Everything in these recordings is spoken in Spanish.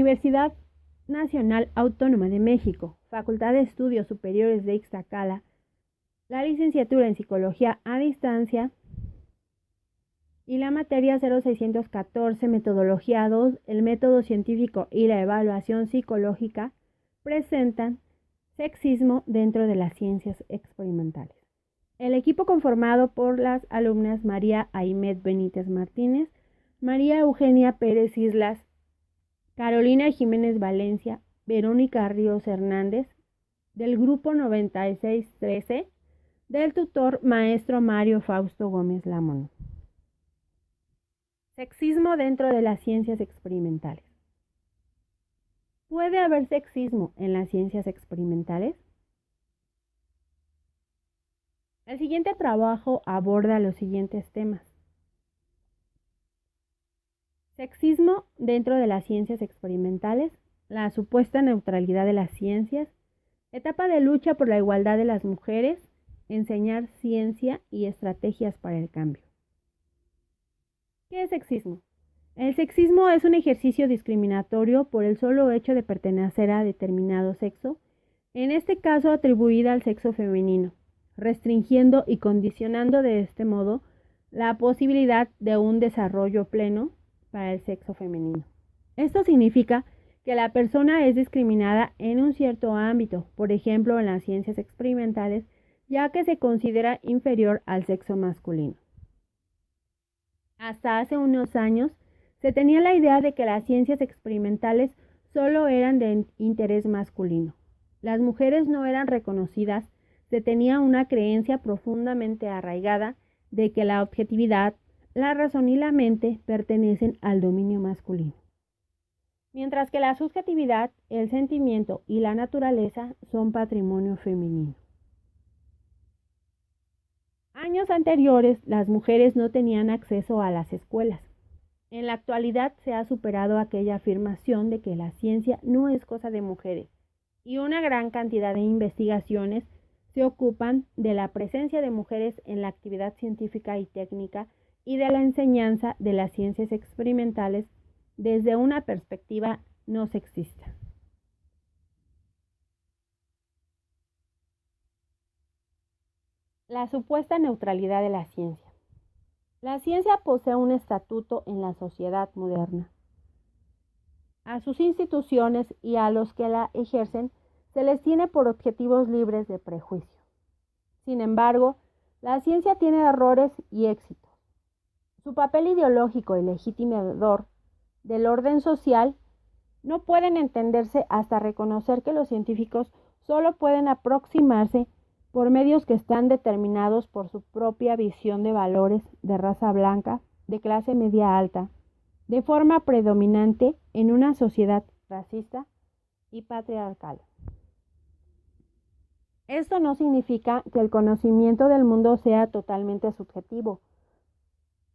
Universidad Nacional Autónoma de México, Facultad de Estudios Superiores de Ixtacala, la licenciatura en Psicología a Distancia y la materia 0614, Metodología 2, el método científico y la evaluación psicológica, presentan sexismo dentro de las ciencias experimentales. El equipo conformado por las alumnas María Aymet Benítez Martínez, María Eugenia Pérez Islas, Carolina Jiménez Valencia, Verónica Ríos Hernández, del grupo 9613, del tutor maestro Mario Fausto Gómez Lamón. Sexismo dentro de las ciencias experimentales. ¿Puede haber sexismo en las ciencias experimentales? El siguiente trabajo aborda los siguientes temas. Sexismo dentro de las ciencias experimentales, la supuesta neutralidad de las ciencias, etapa de lucha por la igualdad de las mujeres, enseñar ciencia y estrategias para el cambio. ¿Qué es sexismo? El sexismo es un ejercicio discriminatorio por el solo hecho de pertenecer a determinado sexo, en este caso atribuida al sexo femenino, restringiendo y condicionando de este modo la posibilidad de un desarrollo pleno para el sexo femenino. Esto significa que la persona es discriminada en un cierto ámbito, por ejemplo en las ciencias experimentales, ya que se considera inferior al sexo masculino. Hasta hace unos años se tenía la idea de que las ciencias experimentales solo eran de interés masculino. Las mujeres no eran reconocidas, se tenía una creencia profundamente arraigada de que la objetividad, la razón y la mente pertenecen al dominio masculino, mientras que la subjetividad, el sentimiento y la naturaleza son patrimonio femenino. Años anteriores, las mujeres no tenían acceso a las escuelas. En la actualidad se ha superado aquella afirmación de que la ciencia no es cosa de mujeres, y una gran cantidad de investigaciones se ocupan de la presencia de mujeres en la actividad científica y técnica y de la enseñanza de las ciencias experimentales desde una perspectiva no sexista. La supuesta neutralidad de la ciencia. La ciencia posee un estatuto en la sociedad moderna. A sus instituciones y a los que la ejercen se les tiene por objetivos libres de prejuicio. Sin embargo, la ciencia tiene errores y éxitos. Su papel ideológico y legitimador del orden social no pueden entenderse hasta reconocer que los científicos solo pueden aproximarse por medios que están determinados por su propia visión de valores de raza blanca, de clase media alta, de forma predominante en una sociedad racista y patriarcal. Esto no significa que el conocimiento del mundo sea totalmente subjetivo,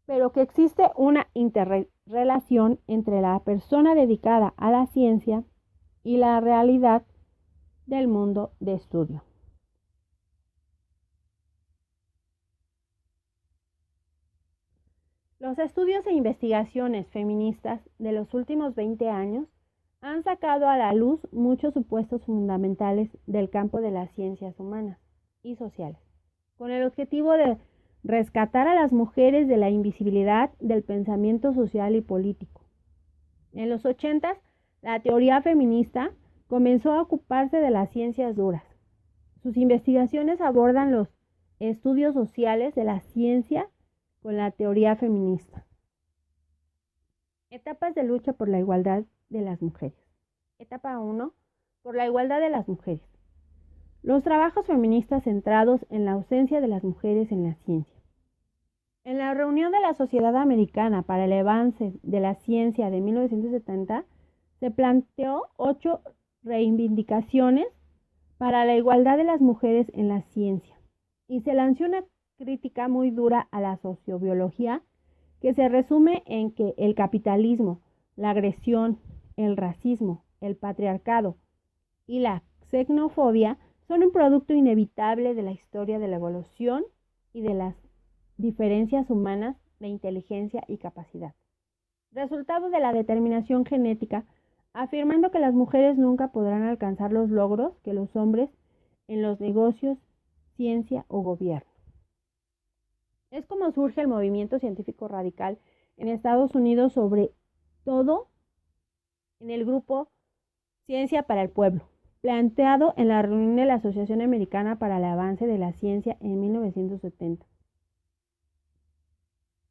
pero que existe una interrelación entre la persona dedicada a la ciencia y la realidad del mundo de estudio. Los estudios e investigaciones feministas de los últimos 20 años han sacado a la luz muchos supuestos fundamentales del campo de las ciencias humanas y sociales, con el objetivo de rescatar a las mujeres de la invisibilidad del pensamiento social y político. En los 80, la teoría feminista comenzó a ocuparse de las ciencias duras. Sus investigaciones abordan los estudios sociales de la ciencia con la teoría feminista. Etapas de lucha por la igualdad de las mujeres. Etapa 1. Por la igualdad de las mujeres. Los trabajos feministas centrados en la ausencia de las mujeres en la ciencia. En la reunión de la Sociedad Americana para el Avance de la Ciencia de 1970, se planteó 8 reivindicaciones para la igualdad de las mujeres en la ciencia y se lanzó una crítica muy dura a la sociobiología que se resume en que el capitalismo, la agresión, el racismo, el patriarcado y la xenofobia son un producto inevitable de la historia de la evolución y de las diferencias humanas de inteligencia y capacidad, resultado de la determinación genética afirmando que las mujeres nunca podrán alcanzar los logros que los hombres en los negocios, ciencia o gobierno. Es como surge el movimiento científico radical en Estados Unidos, sobre todo en el grupo Ciencia para el Pueblo, planteado en la reunión de la Asociación Americana para el Avance de la Ciencia en 1970.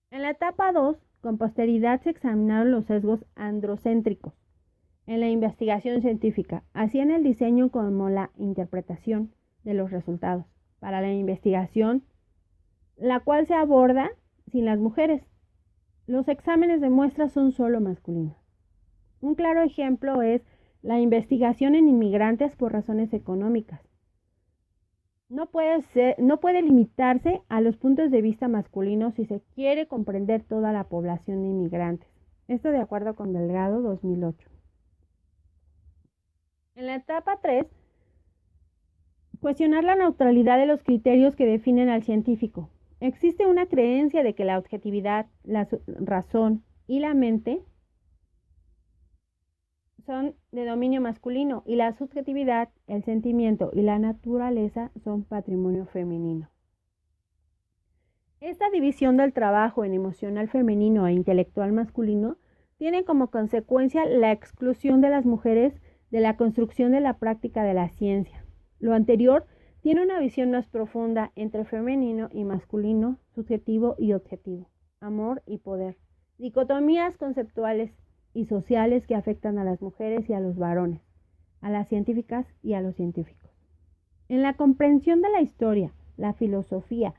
En la etapa 2, con posterioridad se examinaron los sesgos androcéntricos en la investigación científica, así en el diseño como la interpretación de los resultados para la investigación, la cual se aborda sin las mujeres. Los exámenes de muestras son solo masculinos. Un claro ejemplo es la investigación en inmigrantes por razones económicas. No puede limitarse a los puntos de vista masculinos si se quiere comprender toda la población de inmigrantes. Esto de acuerdo con Delgado, 2008. En la etapa 3, cuestionar la neutralidad de los criterios que definen al científico. Existe una creencia de que la objetividad, la razón y la mente son de dominio masculino y la subjetividad, el sentimiento y la naturaleza son patrimonio femenino. Esta división del trabajo en emocional femenino e intelectual masculino tiene como consecuencia la exclusión de las mujeres de la construcción de la práctica de la ciencia. Lo anterior tiene una visión más profunda entre femenino y masculino, subjetivo y objetivo, amor y poder, dicotomías conceptuales y sociales que afectan a las mujeres y a los varones, a las científicas y a los científicos. En la comprensión de la historia, la filosofía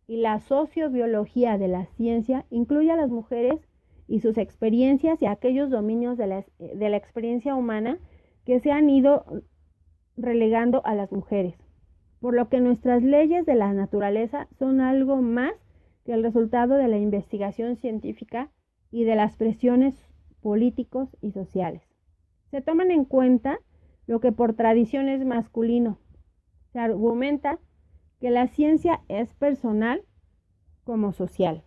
y la sociobiología de la ciencia incluye a las mujeres y sus experiencias y aquellos dominios de la experiencia humana que se han ido relegando a las mujeres, por lo que nuestras leyes de la naturaleza son algo más que el resultado de la investigación científica y de las presiones políticos y sociales. Se toman en cuenta lo que por tradición es masculino. Se argumenta que la ciencia es personal como social.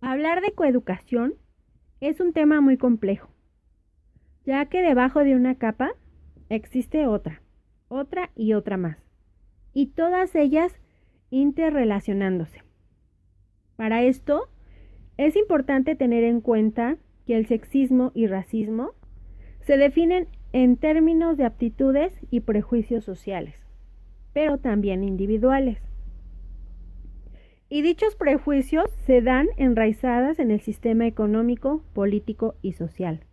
Hablar de coeducación es un tema muy complejo, ya que debajo de una capa existe otra y otra más, y todas ellas interrelacionándose. Para esto, es importante tener en cuenta que el sexismo y racismo se definen en términos de aptitudes y prejuicios sociales, pero también individuales. Y dichos prejuicios se dan enraizadas en el sistema económico, político y social,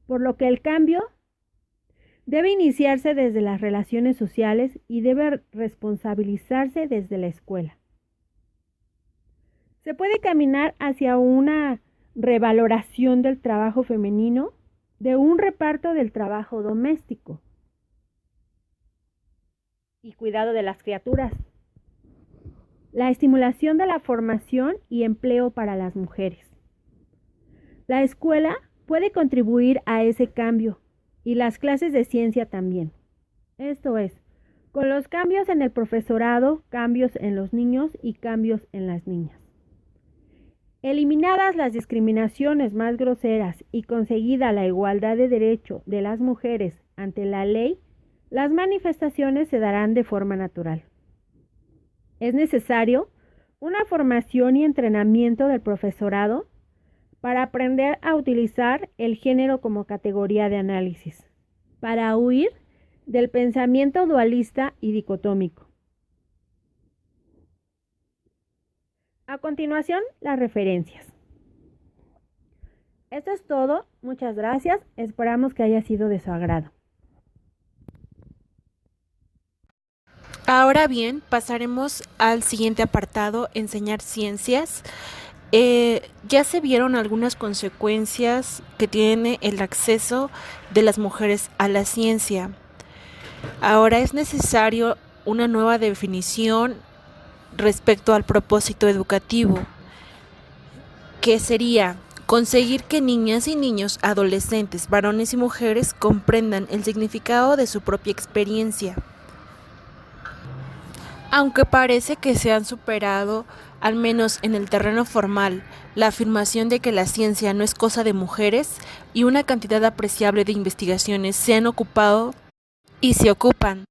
por lo que el cambio debe iniciarse desde las relaciones sociales y debe responsabilizarse desde la escuela. Se puede caminar hacia una revaloración del trabajo femenino, de un reparto del trabajo doméstico y cuidado de las criaturas, la estimulación de la formación y empleo para las mujeres. La escuela puede contribuir a ese cambio y las clases de ciencia también. Esto es, con los cambios en el profesorado, cambios en los niños y cambios en las niñas. Eliminadas las discriminaciones más groseras y conseguida la igualdad de derecho de las mujeres ante la ley, las manifestaciones se darán de forma natural. Es necesario una formación y entrenamiento del profesorado para aprender a utilizar el género como categoría de análisis, para huir del pensamiento dualista y dicotómico. A continuación, las referencias. Esto es todo, muchas gracias, esperamos que haya sido de su agrado. Ahora bien, pasaremos al siguiente apartado, enseñar ciencias. Ya se vieron algunas consecuencias que tiene el acceso de las mujeres a la ciencia. Ahora es necesario una nueva definición respecto al propósito educativo, que sería conseguir que niñas y niños, adolescentes, varones y mujeres comprendan el significado de su propia experiencia. Aunque parece que se han superado al menos en el terreno formal, la afirmación de que la ciencia no es cosa de mujeres y una cantidad apreciable de investigaciones se han ocupado y se ocupan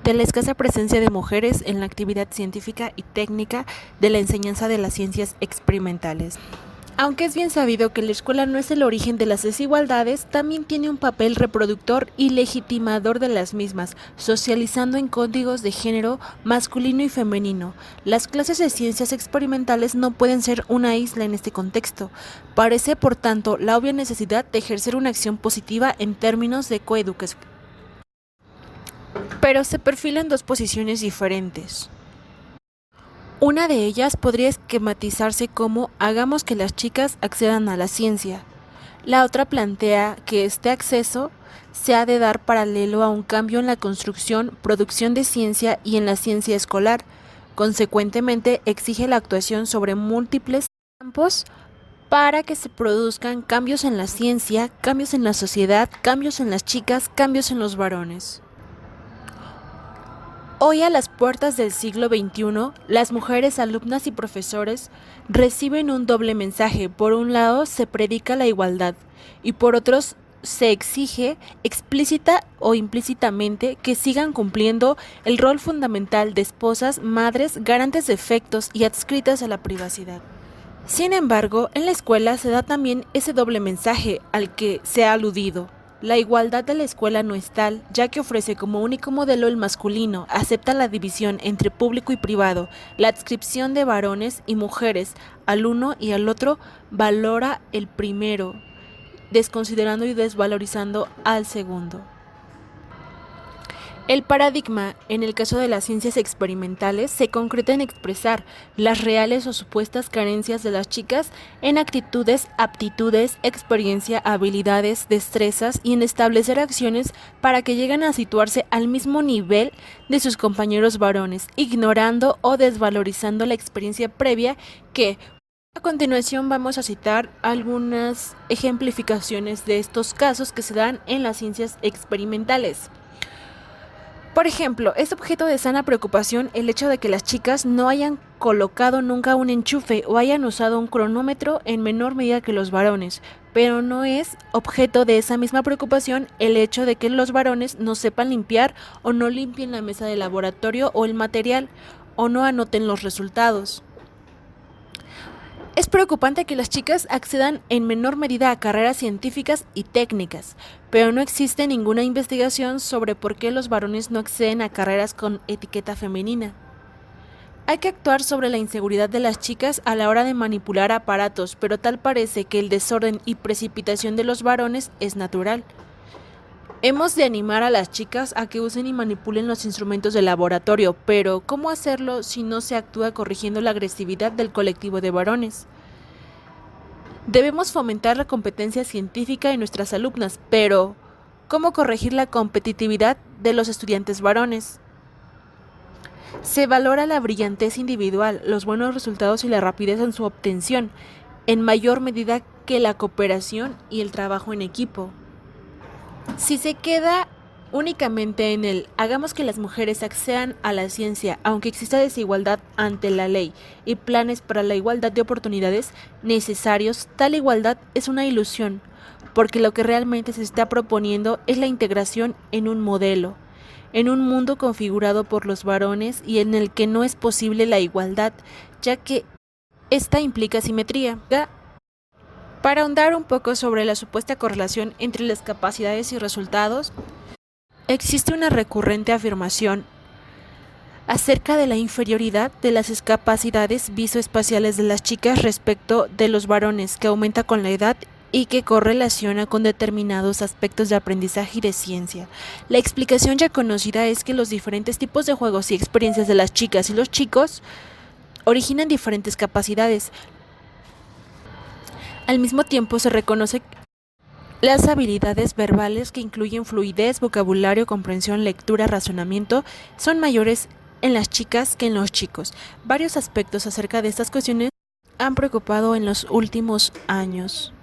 de la escasa presencia de mujeres en la actividad científica y técnica de la enseñanza de las ciencias experimentales. Aunque es bien sabido que la escuela no es el origen de las desigualdades, también tiene un papel reproductor y legitimador de las mismas, socializando en códigos de género masculino y femenino. Las clases de ciencias experimentales no pueden ser una isla en este contexto. Parece, por tanto, la obvia necesidad de ejercer una acción positiva en términos de coeducación. Pero se perfilan dos posiciones diferentes. Una de ellas podría esquematizarse como hagamos que las chicas accedan a la ciencia. La otra plantea que este acceso se ha de dar paralelo a un cambio en la construcción, producción de ciencia y en la ciencia escolar. Consecuentemente, exige la actuación sobre múltiples campos para que se produzcan cambios en la ciencia, cambios en la sociedad, cambios en las chicas, cambios en los varones. Hoy, a las puertas del siglo XXI, las mujeres alumnas y profesores reciben un doble mensaje. Por un lado, se predica la igualdad y por otro, se exige explícita o implícitamente que sigan cumpliendo el rol fundamental de esposas, madres, garantes de efectos y adscritas a la privacidad. Sin embargo, en la escuela se da también ese doble mensaje al que se ha aludido. La igualdad de la escuela no es tal, ya que ofrece como único modelo el masculino, acepta la división entre público y privado, la adscripción de varones y mujeres al uno y al otro, valora el primero, desconsiderando y desvalorizando al segundo. El paradigma, en el caso de las ciencias experimentales, se concreta en expresar las reales o supuestas carencias de las chicas en actitudes, aptitudes, experiencia, habilidades, destrezas y en establecer acciones para que lleguen a situarse al mismo nivel de sus compañeros varones, ignorando o desvalorizando la experiencia previa que, a continuación, vamos a citar algunas ejemplificaciones de estos casos que se dan en las ciencias experimentales. Por ejemplo, es objeto de sana preocupación el hecho de que las chicas no hayan colocado nunca un enchufe o hayan usado un cronómetro en menor medida que los varones, pero no es objeto de esa misma preocupación el hecho de que los varones no sepan limpiar o no limpien la mesa de laboratorio o el material o no anoten los resultados. Es preocupante que las chicas accedan en menor medida a carreras científicas y técnicas, pero no existe ninguna investigación sobre por qué los varones no acceden a carreras con etiqueta femenina. Hay que actuar sobre la inseguridad de las chicas a la hora de manipular aparatos, pero tal parece que el desorden y precipitación de los varones es natural. Hemos de animar a las chicas a que usen y manipulen los instrumentos de laboratorio, pero ¿cómo hacerlo si no se actúa corrigiendo la agresividad del colectivo de varones? Debemos fomentar la competencia científica en nuestras alumnas, pero ¿cómo corregir la competitividad de los estudiantes varones? Se valora la brillantez individual, los buenos resultados y la rapidez en su obtención, en mayor medida que la cooperación y el trabajo en equipo. Si se queda únicamente en el hagamos que las mujeres accedan a la ciencia, aunque exista desigualdad ante la ley y planes para la igualdad de oportunidades necesarios, tal igualdad es una ilusión, porque lo que realmente se está proponiendo es la integración en un modelo, en un mundo configurado por los varones y en el que no es posible la igualdad, ya que esta implica simetría. Para ahondar un poco sobre la supuesta correlación entre las capacidades y resultados, existe una recurrente afirmación acerca de la inferioridad de las capacidades visoespaciales de las chicas respecto de los varones, que aumenta con la edad y que correlaciona con determinados aspectos de aprendizaje y de ciencia. La explicación ya conocida es que los diferentes tipos de juegos y experiencias de las chicas y los chicos originan diferentes capacidades. Al mismo tiempo, se reconoce las habilidades verbales, que incluyen fluidez, vocabulario, comprensión, lectura, razonamiento, son mayores en las chicas que en los chicos. Varios aspectos acerca de estas cuestiones han preocupado en los últimos años.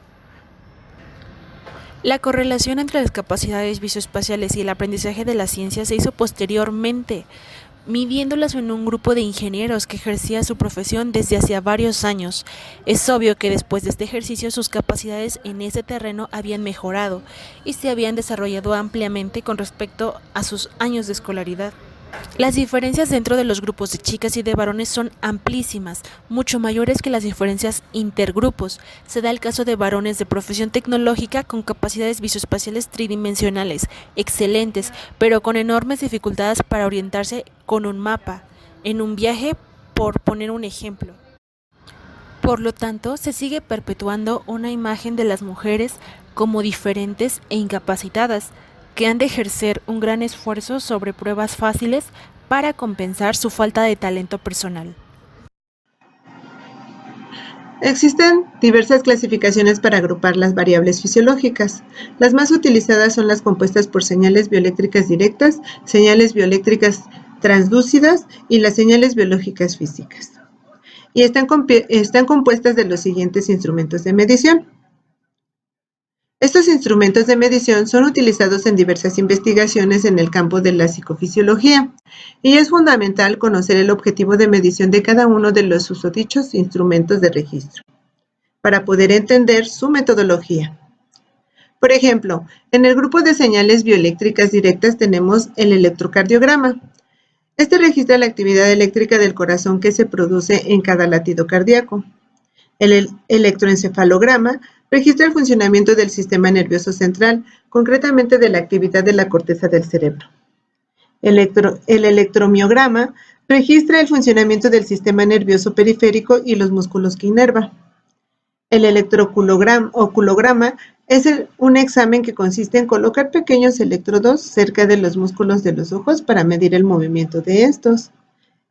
La correlación entre las capacidades visoespaciales y el aprendizaje de la ciencia se hizo posteriormente, midiéndolas en un grupo de ingenieros que ejercía su profesión desde hacía varios años. Es obvio que después de este ejercicio sus capacidades en ese terreno habían mejorado y se habían desarrollado ampliamente con respecto a sus años de escolaridad. Las diferencias dentro de los grupos de chicas y de varones son amplísimas, mucho mayores que las diferencias intergrupos. Se da el caso de varones de profesión tecnológica con capacidades visoespaciales tridimensionales excelentes, pero con enormes dificultades para orientarse con un mapa, en un viaje, por poner un ejemplo. Por lo tanto, se sigue perpetuando una imagen de las mujeres como diferentes e incapacitadas, que han de ejercer un gran esfuerzo sobre pruebas fáciles para compensar su falta de talento personal. Existen diversas clasificaciones para agrupar las variables fisiológicas. Las más utilizadas son las compuestas por señales bioeléctricas directas, señales bioeléctricas translúcidas y las señales biológicas físicas. Y están compuestas de los siguientes instrumentos de medición. Estos instrumentos de medición son utilizados en diversas investigaciones en el campo de la psicofisiología, y es fundamental conocer el objetivo de medición de cada uno de los susodichos instrumentos de registro, para poder entender su metodología. Por ejemplo, en el grupo de señales bioeléctricas directas tenemos el electrocardiograma. Este registra la actividad eléctrica del corazón que se produce en cada latido cardíaco. El electroencefalograma registra el funcionamiento del sistema nervioso central, concretamente de la actividad de la corteza del cerebro. El electromiograma registra el funcionamiento del sistema nervioso periférico y los músculos que inerva. El electroculograma es un examen que consiste en colocar pequeños electrodos cerca de los músculos de los ojos para medir el movimiento de estos.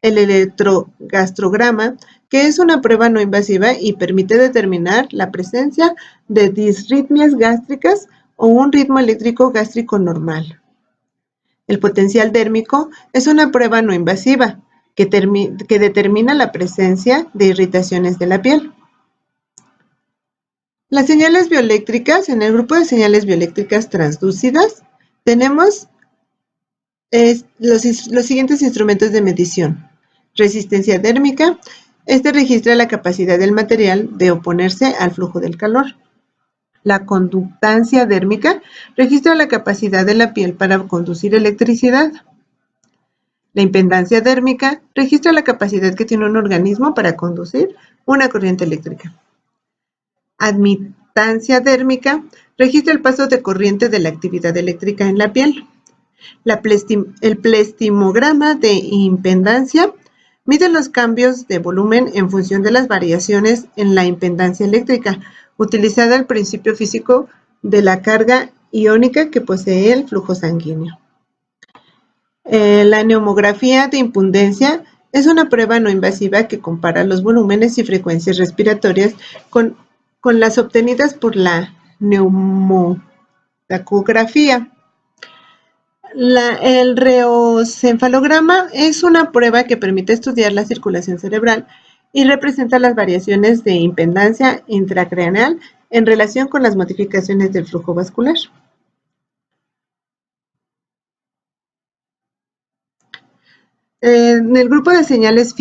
El electrogastrograma, que es una prueba no invasiva y permite determinar la presencia de disritmias gástricas o un ritmo eléctrico gástrico normal. El potencial dérmico es una prueba no invasiva que determina la presencia de irritaciones de la piel. Las señales bioeléctricas, en el grupo de señales bioeléctricas translúcidas, tenemos los siguientes instrumentos de medición. Resistencia dérmica, este registra la capacidad del material de oponerse al flujo del calor. La conductancia dérmica registra la capacidad de la piel para conducir electricidad. La impedancia dérmica registra la capacidad que tiene un organismo para conducir una corriente eléctrica. Admitancia dérmica registra el paso de corriente de la actividad eléctrica en la piel. El plestimograma de impedancia mide los cambios de volumen en función de las variaciones en la impedancia eléctrica, utilizada el principio físico de la carga iónica que posee el flujo sanguíneo. La neumografía de impedancia es una prueba no invasiva que compara los volúmenes y frecuencias respiratorias con las obtenidas por la neumotacografía. El reoencefalograma es una prueba que permite estudiar la circulación cerebral y representa las variaciones de impedancia intracraneal en relación con las modificaciones del flujo vascular. En el grupo de señales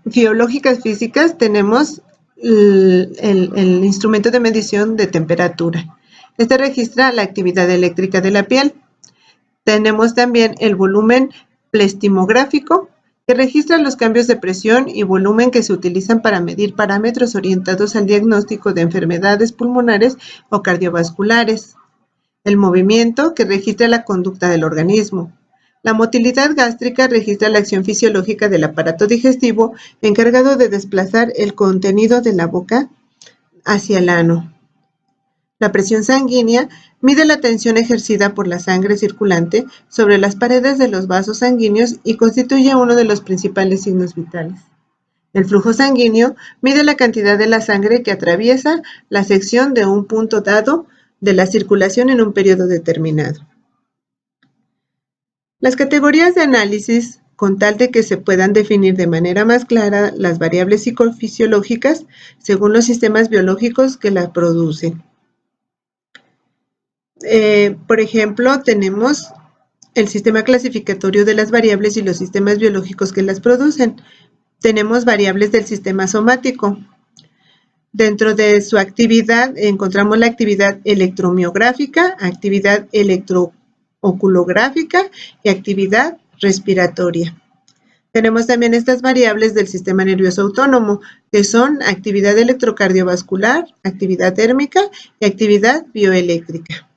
biológicas físicas, tenemos el instrumento de medición de temperatura. Este registra la actividad eléctrica de la piel. Tenemos también el volumen plestimográfico, que registra los cambios de presión y volumen que se utilizan para medir parámetros orientados al diagnóstico de enfermedades pulmonares o cardiovasculares. El movimiento, que registra la conducta del organismo. La motilidad gástrica registra la acción fisiológica del aparato digestivo encargado de desplazar el contenido de la boca hacia el ano. La presión sanguínea mide la tensión ejercida por la sangre circulante sobre las paredes de los vasos sanguíneos y constituye uno de los principales signos vitales. El flujo sanguíneo mide la cantidad de la sangre que atraviesa la sección de un punto dado de la circulación en un periodo determinado. Las categorías de análisis, con tal de que se puedan definir de manera más clara las variables psicofisiológicas según los sistemas biológicos que las producen. Por ejemplo, tenemos el sistema clasificatorio de las variables y los sistemas biológicos que las producen. Tenemos variables del sistema somático. Dentro de su actividad encontramos la actividad electromiográfica, actividad electrooculográfica y actividad respiratoria. Tenemos también estas variables del sistema nervioso autónomo, que son actividad electrocardiovascular, actividad térmica y actividad bioeléctrica.